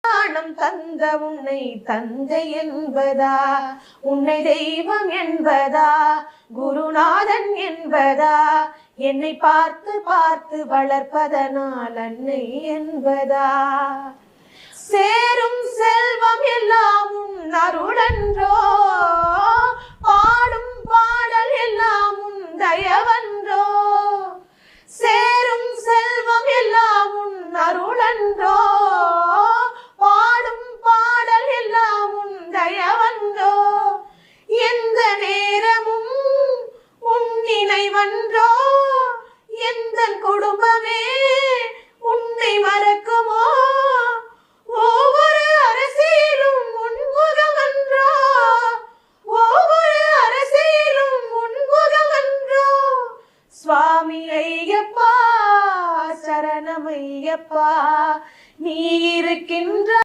ஞானம் தந்த உன்னை தந்தை என்பதா, உன்னை தெய்வம் என்பதா, குருநாதன் என்பதா, என்னை பார்த்து பார்த்து வளர்ப்பதனால் அன்னை என்பதா. சேரும் செல்வம் எல்லாம் உன் அருளன்றோ, பாடும் பாடல் எல்லாம் உன் தயவன்றோ. சேரும் செல்வம் எல்லாம் உன் அருளன்றோ, பாடும் பாடல் எல்லாம் உன் தயவன்றோ. எந்த நேரமும் உன் நினைவன்றோ, எந்த குடும்பமே உன்னை மறக்குமோ. ஒவ்வொரு அரசியலும் உன்முகமன்றோ, ஒவ்வொரு அரசியலும் உன்முகமன்றோ. சுவாமி ஐயப்பா சரணம் ஐயப்பா,